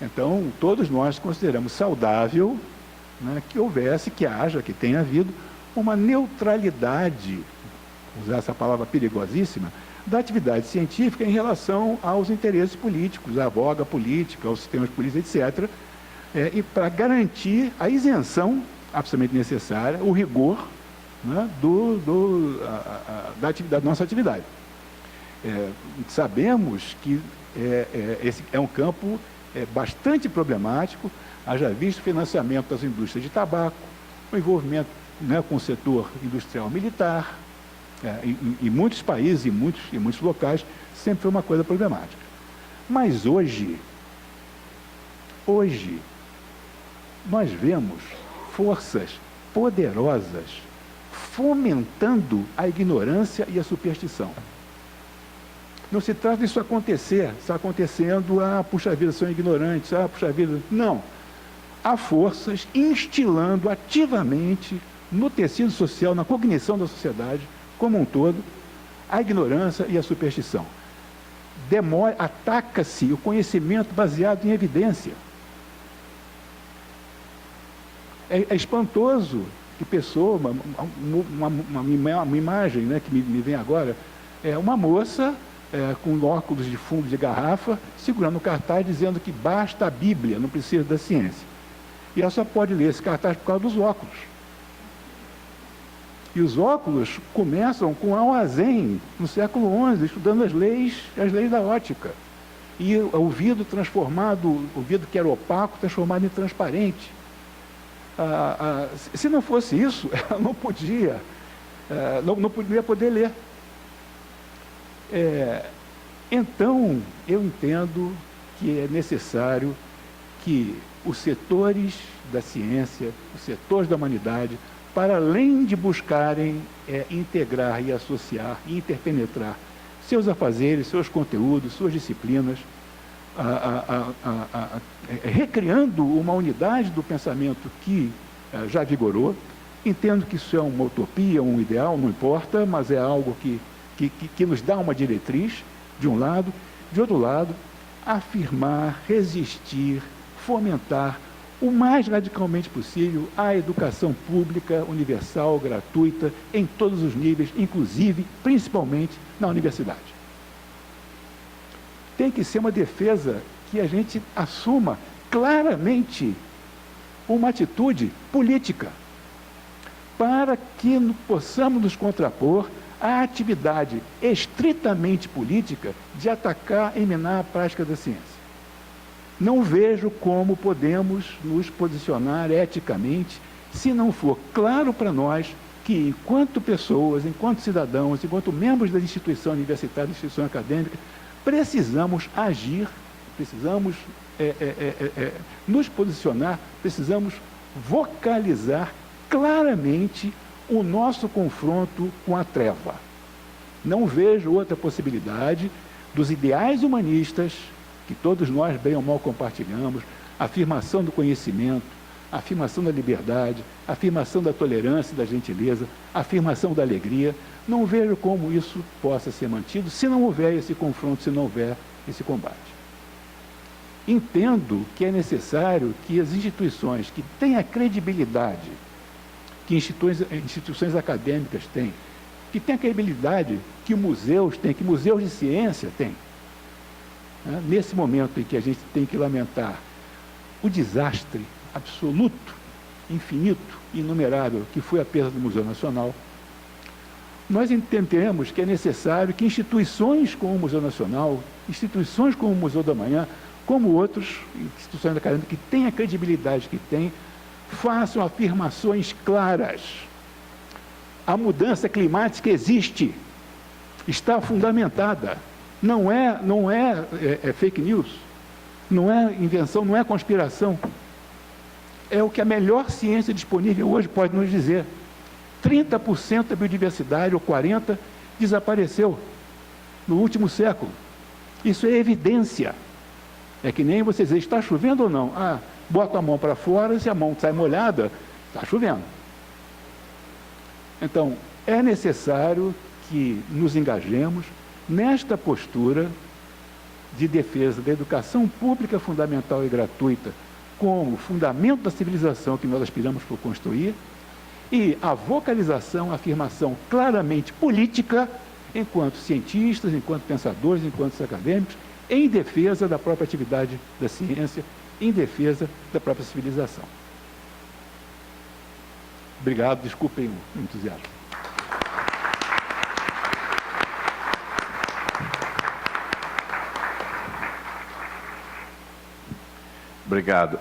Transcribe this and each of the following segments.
Então, todos nós consideramos saudável, né, que haja, que tenha havido uma neutralidade, usar essa palavra perigosíssima, da atividade científica em relação aos interesses políticos, à voga política, aos sistemas políticos, etc., e para garantir a isenção absolutamente necessária, o rigor, né, da nossa atividade. Sabemos que esse é um campo bastante problemático, haja visto o financiamento das indústrias de tabaco, o envolvimento, né, com o setor industrial militar, em muitos países, em muitos locais, sempre foi uma coisa problemática. Mas hoje, nós vemos forças poderosas fomentando a ignorância e a superstição. Não se trata disso acontecer, está acontecendo, puxa vida, são ignorantes, puxa vida. Não. Há forças instilando ativamente no tecido social, na cognição da sociedade, como um todo, a ignorância e a superstição. Ataca-se o conhecimento baseado em evidência. É espantoso que pessoa, uma imagem, né, que me vem agora, uma moça com óculos de fundo de garrafa, segurando um cartaz dizendo que basta a Bíblia, não precisa da ciência. E ela só pode ler esse cartaz por causa dos óculos. E os óculos começam com Alhazen, no século XI, estudando as leis da ótica. E o vidro transformado, o vidro que era opaco, transformado em transparente. Se não fosse isso, ela não podia poder ler. Então, eu entendo que é necessário que os setores da ciência, os setores da humanidade, para além de buscarem integrar e associar e interpenetrar seus afazeres, seus conteúdos, suas disciplinas, recriando uma unidade do pensamento que já vigorou. Entendo que isso é uma utopia, um ideal, não importa, mas é algo que nos dá uma diretriz, de um lado. De outro lado, afirmar, resistir, fomentar o mais radicalmente possível a educação pública, universal, gratuita, em todos os níveis, inclusive, principalmente, na universidade. Tem que ser uma defesa que a gente assuma claramente uma atitude política, para que possamos nos contrapor à atividade estritamente política de atacar e minar a prática da ciência. Não vejo como podemos nos posicionar eticamente se não for claro para nós que, enquanto pessoas, enquanto cidadãos, enquanto membros da instituição universitária, da instituição acadêmica, precisamos agir, precisamos nos posicionar, precisamos vocalizar claramente o nosso confronto com a treva. Não vejo outra possibilidade dos ideais humanistas, que todos nós, bem ou mal, compartilhamos, a afirmação do conhecimento, a afirmação da liberdade, a afirmação da tolerância e da gentileza, a afirmação da alegria. Não vejo como isso possa ser mantido se não houver esse confronto, se não houver esse combate. Entendo que é necessário que as instituições que têm a credibilidade que instituições acadêmicas têm, que têm a credibilidade que museus têm, que museus de ciência têm, nesse momento em que a gente tem que lamentar o desastre absoluto, infinito, inumerável, que foi a perda do Museu Nacional, nós entendemos que é necessário que instituições como o Museu Nacional, instituições como o Museu do Amanhã, como outras instituições acadêmicas que têm a credibilidade que têm, façam afirmações claras. A mudança climática existe, está fundamentada. Não é fake news, não é invenção, não é conspiração. É o que a melhor ciência disponível hoje pode nos dizer. 30% da biodiversidade, ou 40%, desapareceu no último século. Isso é evidência. É que nem você dizer, está chovendo ou não? Bota a mão para fora, se a mão sai molhada, está chovendo. Então, é necessário que nos engajemos nesta postura de defesa da educação pública fundamental e gratuita como fundamento da civilização que nós aspiramos por construir, e a vocalização, a afirmação claramente política, enquanto cientistas, enquanto pensadores, enquanto acadêmicos, em defesa da própria atividade da ciência, em defesa da própria civilização. Obrigado, desculpem o entusiasmo. Obrigado,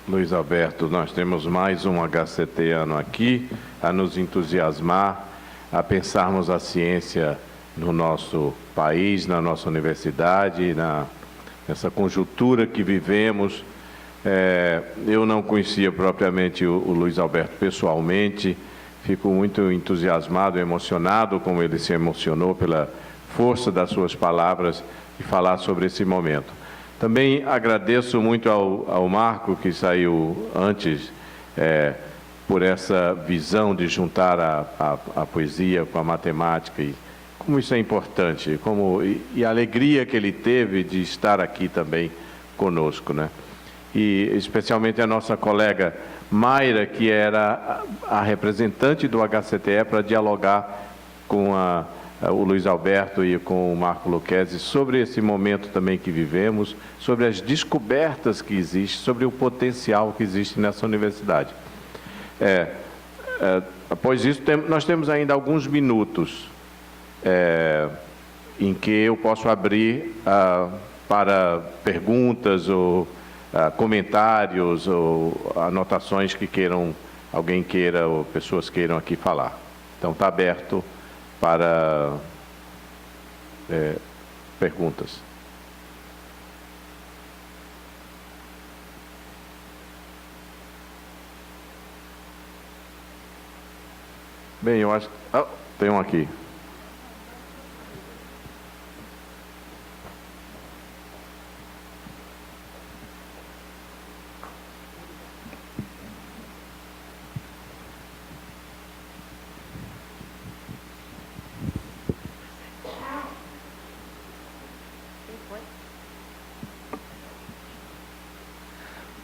Luiz Alberto. Nós temos mais um HCTiano aqui a nos entusiasmar, a pensarmos a ciência no nosso país, na nossa universidade, nessa conjuntura que vivemos. Eu não conhecia propriamente o Luiz Alberto pessoalmente, fico muito entusiasmado, emocionado, como ele se emocionou pela força das suas palavras e falar sobre esse momento. Também agradeço muito ao Marco, que saiu antes, por essa visão de juntar a poesia com a matemática, e como isso é importante, e a alegria que ele teve de estar aqui também conosco, né? E especialmente a nossa colega Mayra, que era a representante do HCTE para dialogar com o Luiz Alberto e com o Marco Lucchesi sobre esse momento também que vivemos, sobre as descobertas que existem, sobre o potencial que existe nessa universidade. Após isso, nós temos ainda alguns minutos em que eu posso abrir para perguntas ou comentários ou anotações que alguém queira ou pessoas queiram aqui falar. Então, está aberto para perguntas. Bem, eu acho que... tem um aqui.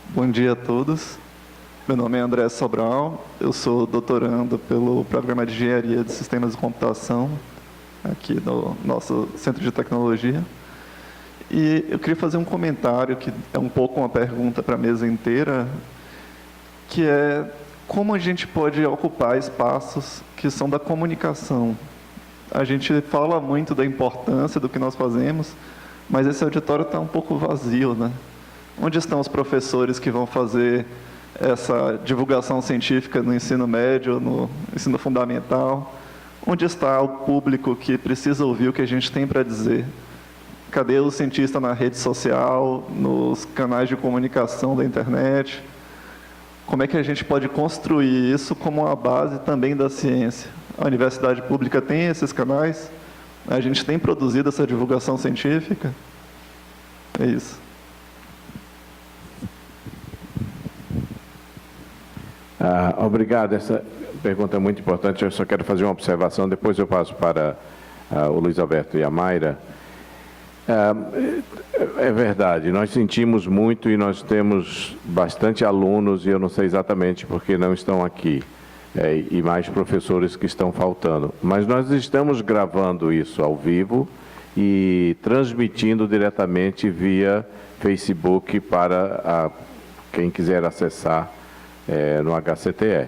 Bom dia a todos. Meu nome é André Sobral, eu sou doutorando pelo Programa de Engenharia de Sistemas de Computação, aqui no nosso Centro de Tecnologia. E eu queria fazer um comentário, que é um pouco uma pergunta para a mesa inteira, que é como a gente pode ocupar espaços que são da comunicação. A gente fala muito da importância do que nós fazemos, mas esse auditório está um pouco vazio, né? Onde estão os professores que vão fazer essa divulgação científica no ensino médio, no ensino fundamental? Onde está o público que precisa ouvir o que a gente tem para dizer? Cadê o cientista na rede social, nos canais de comunicação da internet? Como é que a gente pode construir isso como uma base também da ciência? A universidade pública tem esses canais? A gente tem produzido essa divulgação científica? É isso. Obrigado. Essa pergunta é muito importante. Eu só quero fazer uma observação, depois eu passo para o Luiz Alberto e a Mayra. É verdade, nós sentimos muito e nós temos bastante alunos, e eu não sei exatamente porque não estão aqui, e mais professores que estão faltando. Mas nós estamos gravando isso ao vivo e transmitindo diretamente via Facebook para quem quiser acessar no HCTE.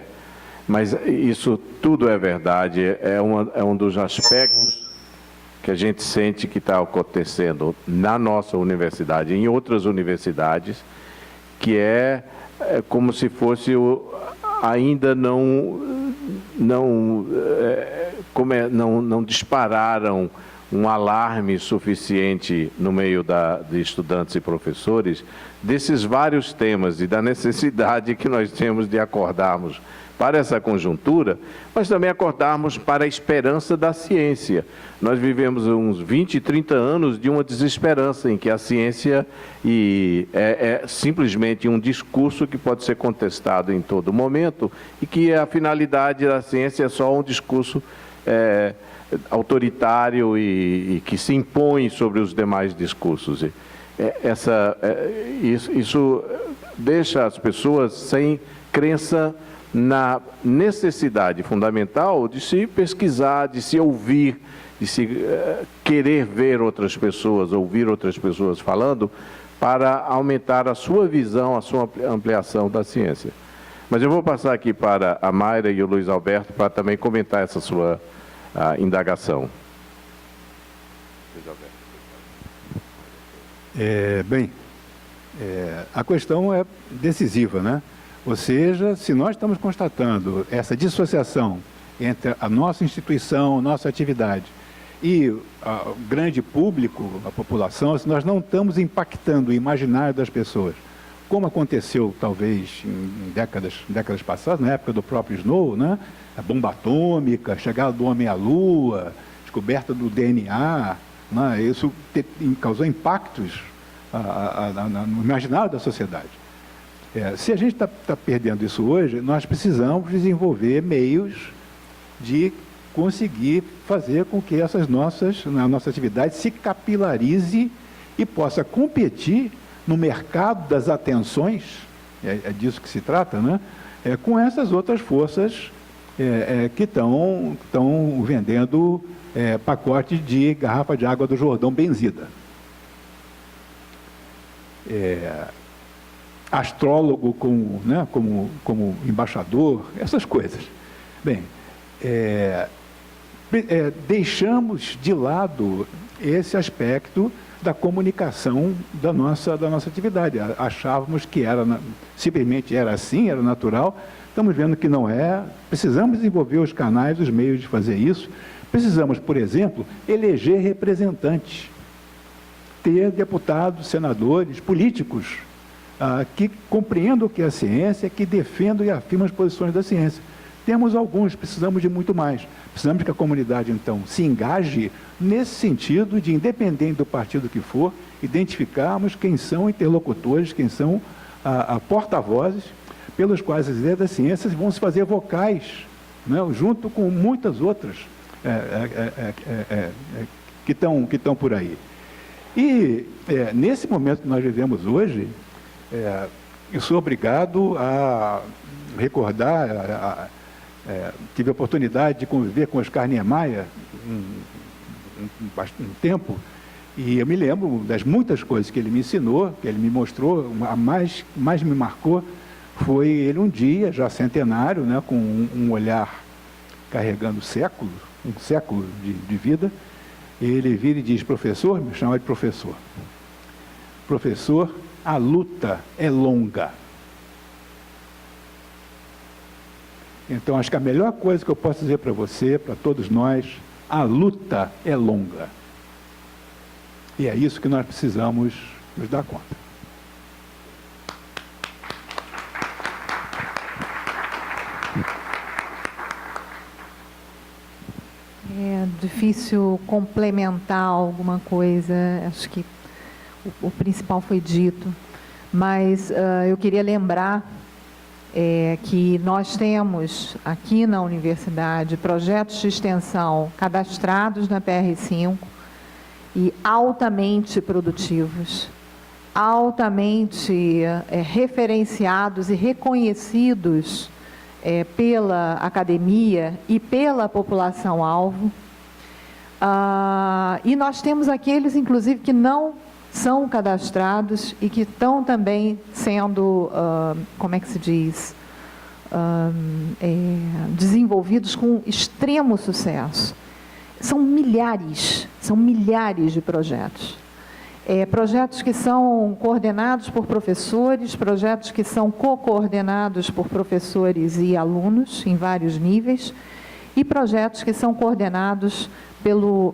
Mas isso tudo é verdade, é um dos aspectos que a gente sente que está acontecendo na nossa universidade, em outras universidades, que é como se fosse ainda não dispararam um alarme suficiente no meio de estudantes e professores desses vários temas e da necessidade que nós temos de acordarmos para essa conjuntura, mas também acordarmos para a esperança da ciência. Nós vivemos uns 20, 30 anos de uma desesperança em que a ciência é simplesmente um discurso que pode ser contestado em todo momento e que a finalidade da ciência é só um discurso autoritário e que se impõe sobre os demais discursos. Isso deixa as pessoas sem crença na necessidade fundamental de se pesquisar, de se ouvir, de se querer ver outras pessoas, ouvir outras pessoas falando, para aumentar a sua visão, a sua ampliação da ciência. Mas eu vou passar aqui para a Mayra e o Luiz Alberto para também comentar essa sua indagação. A questão é decisiva, né? Ou seja, se nós estamos constatando essa dissociação entre a nossa instituição, nossa atividade e o grande público, a população, se nós não estamos impactando o imaginário das pessoas, como aconteceu talvez em décadas passadas, na época do próprio Snow, né? A bomba atômica, a chegada do homem à Lua, descoberta do DNA, né? Isso causou impactos no imaginário da sociedade. Se a gente está perdendo isso hoje, nós precisamos desenvolver meios de conseguir fazer com que a nossa atividade se capilarize e possa competir no mercado das atenções, é disso que se trata, né? Com essas outras forças que estão vendendo pacote de garrafa de água do Jordão benzida. Astrólogo como embaixador, essas coisas. Bem, deixamos de lado esse aspecto da comunicação da nossa atividade. Achávamos que simplesmente era assim, era natural. Estamos vendo que não é. Precisamos desenvolver os canais, os meios de fazer isso. Precisamos, por exemplo, eleger representantes, ter deputados, senadores, políticos que compreendam o que é a ciência, que defendam e afirmam as posições da ciência. Temos alguns, precisamos de muito mais. Precisamos que a comunidade, então, se engaje nesse sentido de, independente do partido que for, identificarmos quem são interlocutores, quem são porta-vozes, pelos quais as ideias da ciência vão se fazer vocais, né, junto com muitas outras que estão por aí. E, nesse momento que nós vivemos hoje, eu sou obrigado a recordar, tive a oportunidade de conviver com Oscar Niemeyer um tempo, e eu me lembro das muitas coisas que ele me ensinou, que ele me mostrou. A mais me marcou foi ele um dia, já centenário, né, com um olhar carregando um século de vida. Ele vira e diz: professor, me chama de professor. Professor, a luta é longa. Então, acho que a melhor coisa que eu posso dizer para você, para todos nós, a luta é longa. E é isso que nós precisamos nos dar conta. É difícil complementar alguma coisa, acho que o principal foi dito, mas eu queria lembrar que nós temos aqui na universidade projetos de extensão cadastrados na PR5 e altamente produtivos, altamente referenciados e reconhecidos pela academia e pela população-alvo. E nós temos aqueles, inclusive, que não são cadastrados e que estão também sendo, como é que se diz, desenvolvidos com extremo sucesso. São milhares de projetos. Projetos que são coordenados por professores, projetos que são co-coordenados por professores e alunos em vários níveis, e projetos que são coordenados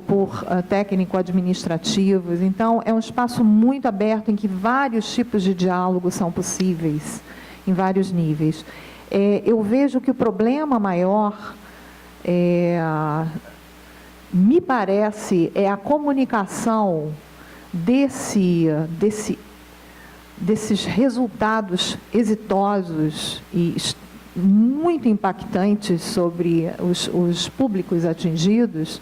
por técnico-administrativos. Então, é um espaço muito aberto em que vários tipos de diálogo são possíveis, em vários níveis. Eu vejo que o problema maior, me parece, é a comunicação desses resultados exitosos e muito impactantes sobre os públicos atingidos,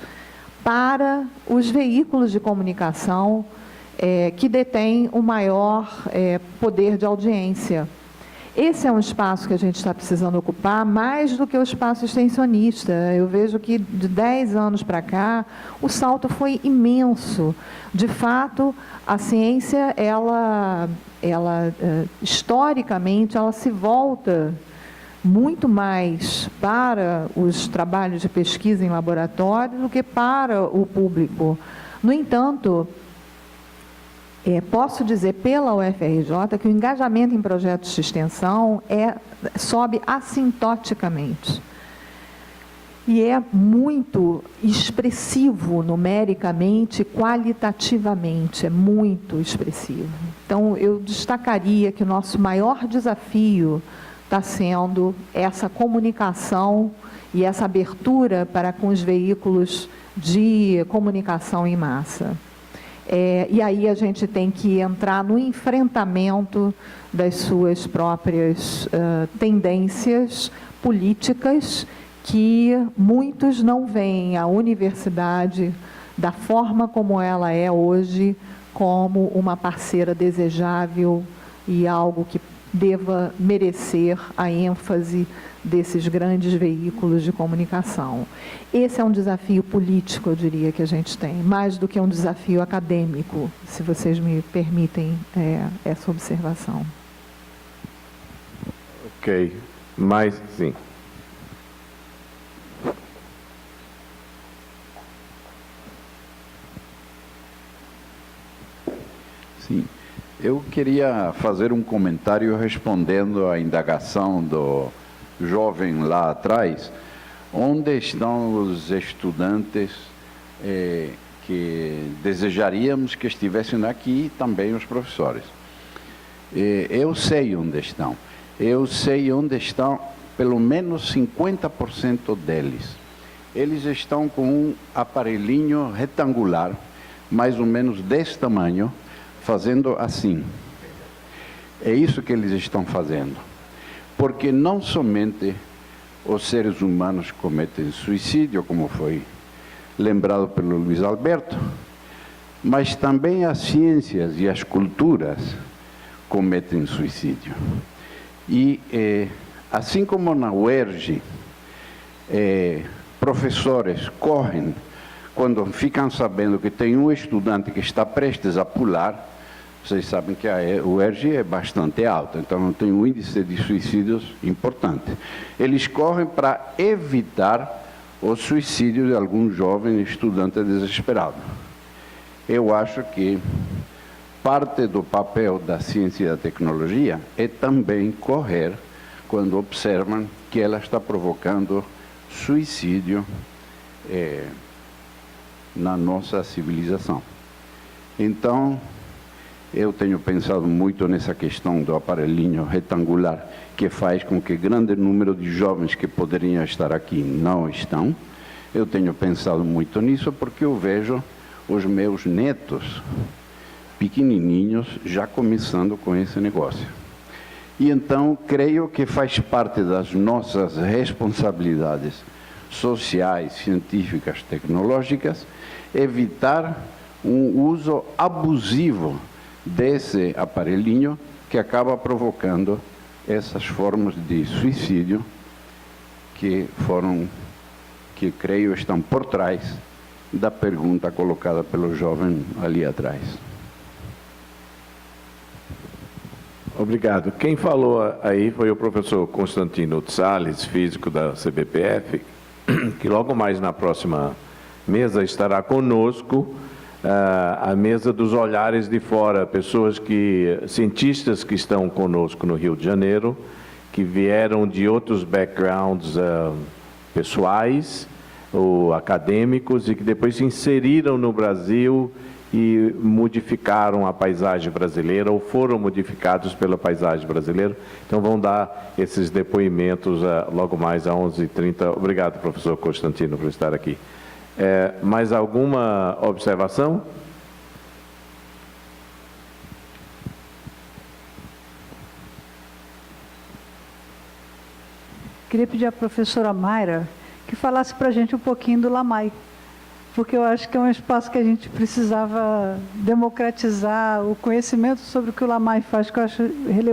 para os veículos de comunicação que detêm o maior poder de audiência. Esse é um espaço que a gente está precisando ocupar mais do que o espaço extensionista. Eu vejo que de 10 anos para cá, o salto foi imenso. De fato, a ciência, historicamente, ela se volta muito mais para os trabalhos de pesquisa em laboratório do que para o público. No entanto, posso dizer pela UFRJ que o engajamento em projetos de extensão sobe assintoticamente. E é muito expressivo numericamente, qualitativamente, é muito expressivo. Então, eu destacaria que o nosso maior desafio está sendo essa comunicação e essa abertura para com os veículos de comunicação em massa. E aí a gente tem que entrar no enfrentamento das suas próprias tendências políticas, que muitos não veem a universidade, da forma como ela é hoje, como uma parceira desejável e algo que deva merecer a ênfase desses grandes veículos de comunicação. Esse é um desafio político, eu diria, que a gente tem, mais do que um desafio acadêmico, se vocês me permitem essa observação. Ok, mas sim. Sim, eu queria fazer um comentário respondendo à indagação do jovem lá atrás, onde estão os estudantes que desejaríamos que estivessem aqui, e também os professores. Eu sei onde estão. Eu sei onde estão pelo menos 50% deles. Eles estão com um aparelhinho retangular, mais ou menos desse tamanho, fazendo assim. É isso que eles estão fazendo. Porque não somente os seres humanos cometem suicídio, como foi lembrado pelo Luiz Alberto, mas também as ciências e as culturas cometem suicídio. E assim como na UERJ, professores correm quando ficam sabendo que tem um estudante que está prestes a pular. Vocês sabem que a UERJ é bastante alta, então tem um índice de suicídios importante. Eles correm para evitar o suicídio de algum jovem estudante desesperado. Eu acho que parte do papel da ciência e da tecnologia é também correr quando observam que ela está provocando suicídio na nossa civilização. Então, eu tenho pensado muito nessa questão do aparelhinho retangular, que faz com que grande número de jovens que poderiam estar aqui não estão. Eu tenho pensado muito nisso porque eu vejo os meus netos pequenininhos já começando com esse negócio. E então, creio que faz parte das nossas responsabilidades sociais, científicas, tecnológicas, evitar um uso abusivo desse aparelhinho que acaba provocando essas formas de suicídio que creio estão por trás da pergunta colocada pelo jovem ali atrás. Obrigado. Quem falou aí foi o professor Constantino Salles, físico da CBPF, que logo mais na próxima mesa estará conosco, a mesa dos olhares de fora, cientistas que estão conosco no Rio de Janeiro, que vieram de outros backgrounds pessoais ou acadêmicos e que depois se inseriram no Brasil e modificaram a paisagem brasileira ou foram modificados pela paisagem brasileira. Então vão dar esses depoimentos logo mais às 11h30. Obrigado, professor Constantino, por estar aqui. Mais alguma observação? Queria pedir à professora Mayra que falasse para a gente um pouquinho do LAMAI. porque eu acho que é um espaço que a gente precisava democratizar o conhecimento sobre o que o LAMAI faz, que eu acho relevante.